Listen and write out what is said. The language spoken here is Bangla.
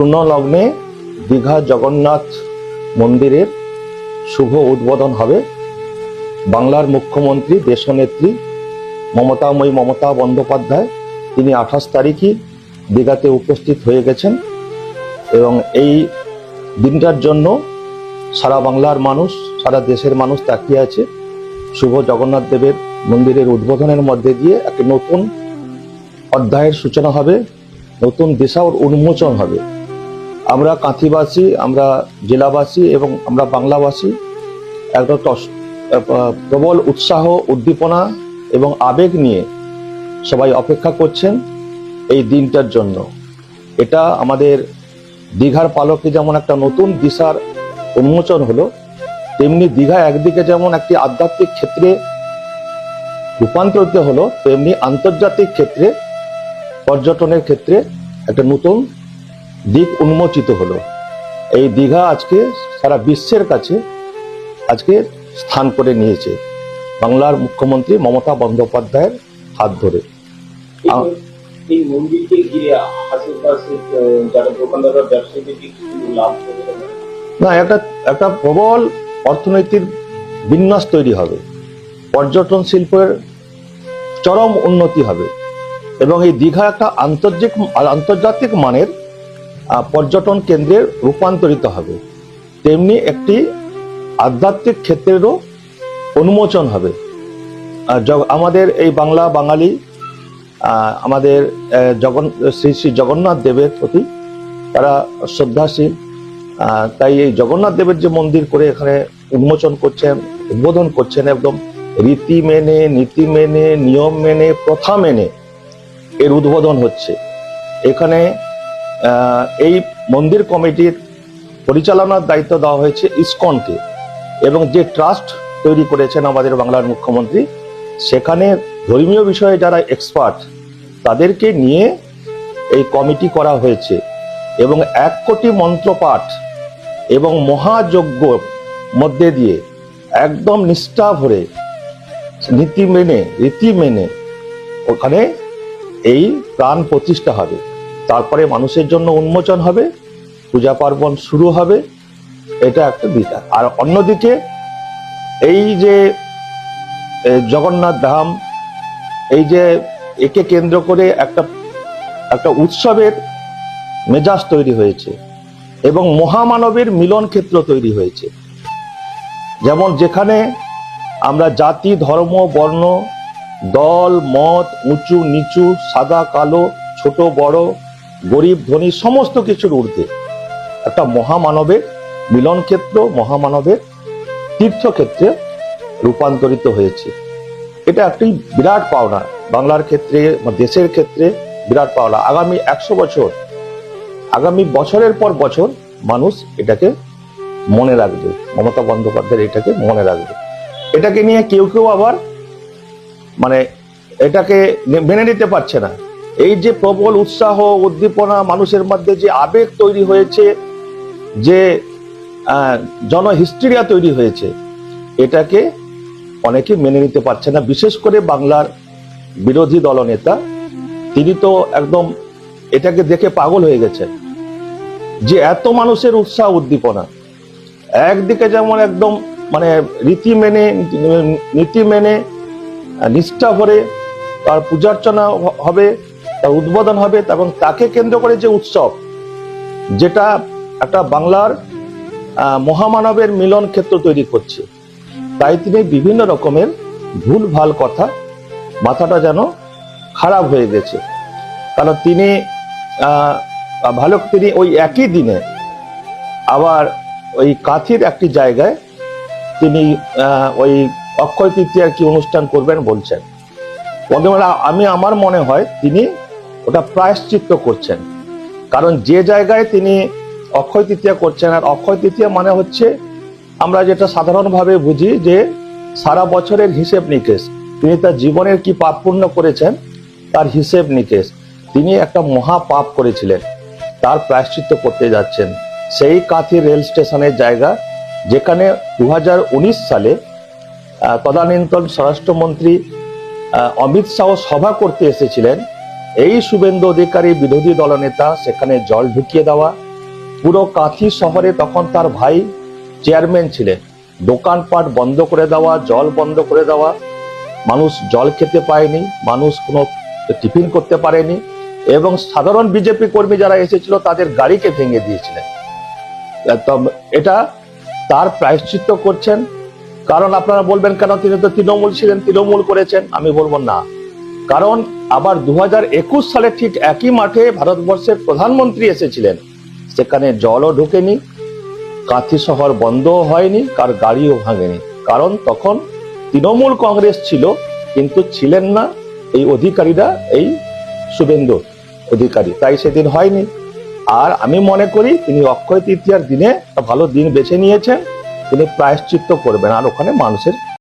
পূর্ণ লগ্নে দীঘা জগন্নাথ মন্দিরের শুভ উদ্বোধন হবে। বাংলার মুখ্যমন্ত্রী দেশনেত্রী মমতা বন্দ্যোপাধ্যায় তিনি 28 তারিখই দীঘাতে উপস্থিত হয়ে গেছেন এবং এই দিনটার জন্য সারা বাংলার মানুষ, সারা দেশের মানুষ তাকিয়ে আছে। শুভ জগন্নাথ দেবের মন্দিরের উদ্বোধনের মধ্যে দিয়ে একটি নতুন অধ্যায়ের সূচনা হবে, নতুন দিশা উন্মোচন হবে। আমরা কাঁথিবাসী, আমরা জেলাবাসী এবং আমরা বাংলাবাসী একটা প্রবল উৎসাহ, উদ্দীপনা এবং আবেগ নিয়ে সবাই অপেক্ষা করছেন এই দিনটার জন্য। এটা আমাদের দীঘার পালকে যেমন একটা নতুন দিশার উন্মোচন হলো, তেমনি দীঘা একদিকে যেমন একটি আধ্যাত্মিক ক্ষেত্রে রূপান্তরিত হলো, তেমনি আন্তর্জাতিক ক্ষেত্রে পর্যটনের ক্ষেত্রে একটা নতুন দিক উন্মোচিত হলো। এই দীঘা আজকে সারা বিশ্বের কাছে আজকে স্থান করে নিয়েছে বাংলার মুখ্যমন্ত্রী মমতা বন্দ্যোপাধ্যায়ের হাত ধরে। এই মন্দিরকে ঘিরে আশেপাশে যারা দোকানদার ব্যবসায়ীদের কিছু লাভ হবে না, একটা প্রবল অর্থনৈতিক বিন্যাস তৈরি হবে, পর্যটন শিল্পের চরম উন্নতি হবে এবং এই দীঘা একটা আন্তর্জাতিক মানের পর্যটন কেন্দ্রে রূপান্তরিত হবে। তেমনি একটি আধ্যাত্মিক ক্ষেত্রেরও উন্মোচন হবে। আমাদের এই বাঙালি আমাদের শ্রী শ্রী জগন্নাথ দেবের প্রতি তারা শ্রদ্ধাশীল। তাই এই জগন্নাথ দেবের যে মন্দির করে এখানে উন্মোচন করছেন, উদ্বোধন করছেন, একদম রীতি মেনে, নীতি মেনে, নিয়ম মেনে, প্রথা মেনে এর উদ্বোধন হচ্ছে। এখানে এই মন্দির কমিটির পরিচালনার দায়িত্ব দেওয়া হয়েছে ইসকনকে এবং যে ট্রাস্ট তৈরি করেছেন আমাদের বাংলার মুখ্যমন্ত্রী, সেখানে ধর্মীয় বিষয়ে যারা এক্সপার্ট তাদেরকে নিয়ে এই কমিটি করা হয়েছে এবং 1 কোটি মন্ত্রপাঠ এবং মহাযজ্ঞ মধ্যে দিয়ে একদম নিষ্ঠা ভরে রীতি মেনে ওখানে এই প্রাণ প্রতিষ্ঠা হবে। তারপরে মানুষের জন্য উন্মোচন হবে, পূজা পার্বণ শুরু হবে। এটা একটা দিক। আর অন্যদিকে এই যে জগন্নাথ ধাম, এই যে একে কেন্দ্র করে একটা উৎসবের মেজাজ তৈরি হয়েছে এবং মহামানবের মিলন ক্ষেত্র তৈরি হয়েছে। যেমন যেখানে আমরা জাতি, ধর্ম, বর্ণ, দল, মত, উঁচু নিচু, সাদা কালো, ছোট বড়, গরিব ধনী সমস্ত কিছুর ঊর্ধ্বে একটা মহামানবের মিলন ক্ষেত্র, মহামানবের তীর্থক্ষেত্রে রূপান্তরিত হয়েছে। এটা একটি বিরাট পাওনা, বাংলার ক্ষেত্রে, দেশের ক্ষেত্রে বিরাট পাওনা। আগামী 100 বছর, আগামী বছরের পর বছর মানুষ এটাকে মনে রাখবে, মমতা বন্দ্যোপাধ্যায় এটাকে মনে রাখবে। এটাকে নিয়ে কেউ আবার এটাকে মেনে নিতে পারছে না। এই যে প্রবল উৎসাহ, উদ্দীপনা, মানুষের মধ্যে যে আবেগ তৈরি হয়েছে, যে জনহিস্ট্রিয়া তৈরি হয়েছে, এটাকে অনেকে মেনে নিতে পারছে না। বিশেষ করে বাংলার বিরোধী দলনেতা, তিনি তো একদম এটাকে দেখে পাগল হয়ে গেছেন যে এত মানুষের উৎসাহ উদ্দীপনা, একদিকে যেমন একদম রীতি মেনে, নীতি মেনে, নিষ্ঠা ভরে তার পূজার্চনা হবে, তার উদ্বোধন হবে, এবং তাকে কেন্দ্র করে যে উৎসব, যেটা একটা বাংলার মহামানবের মিলন ক্ষেত্র তৈরি করছে, তাই তিনি বিভিন্ন রকমের ভুল ভাল কথা, মাথাটা যেন খারাপ হয়ে গেছে। কারণ তিনি ওই একই দিনে আবার ওই কাঁথির একটি জায়গায় তিনি ওই অক্ষয় তৃতীয়ার কি অনুষ্ঠান করবেন বলছেন। আমার মনে হয় তিনি ওটা প্রায়শ্চিত্ত করছেন। কারণ যে জায়গায় তিনি অক্ষয় তৃতীয়া করছেন, আর অক্ষয় তৃতীয়া মানে হচ্ছে আমরা যেটা সাধারণভাবে বুঝি যে সারা বছরের হিসেব নিকেশ, তিনি তার জীবনের কি পাপ পুণ্য করেছেন তার হিসেব নিকেশ। তিনি একটা মহা পাপ করেছিলেন, তার প্রায়শ্চিত্ত করতে যাচ্ছেন। সেই কাঁথি রেল স্টেশনের জায়গা, যেখানে 2019 সালে তদানীন্তন স্বরাষ্ট্রমন্ত্রী অমিত শাহ সভা করতে এসেছিলেন, এই শুভেন্দু অধিকারী বিরোধী দলনেতা সেখানে জল ঢুকিয়ে দেওয়া, পুরো কাঁথি শহরে তখন তার ভাই চেয়ারম্যান ছিলেন। দোকানপাট বন্ধ করে দেওয়া, জল বন্ধ করে দেওয়া, মানুষ জল খেতে পায়নি, মানুষ কোনো টিফিন করতে পারেনি, এবং সাধারণ বিজেপি কর্মী যারা এসেছিল তাদের গাড়িকে ভেঙে দিয়েছিলেন। এটা তার প্রায়শ্চিত্ত করছেন। কারণ আপনারা বলবেন কেন তিনি তো তৃণমূল ছিলেন, তৃণমূল করেছেন। আমি বলবো না, কারণ আবার 2021 সালে ঠিক একই মাঠে ভারতবর্ষের প্রধানমন্ত্রী এসেছিলেন, সেখানে জলও ঢোকেনি, কাঁথি শহর বন্ধও হয়নি, কার গাড়িও ভাঙেনি। কারণ তখন তৃণমূল কংগ্রেস ছিল, কিন্তু ছিলেন না এই অধিকারীরা, এই শুভেন্দু অধিকারী, তাই সেদিন হয়নি। আর আমি মনে করি তিনি অক্ষয় তৃতীয়ার দিনে একটা ভালো দিন বেছে নিয়েছেন, তিনি প্রায়শ্চিত্ত করবেন আর ওখানে মানুষের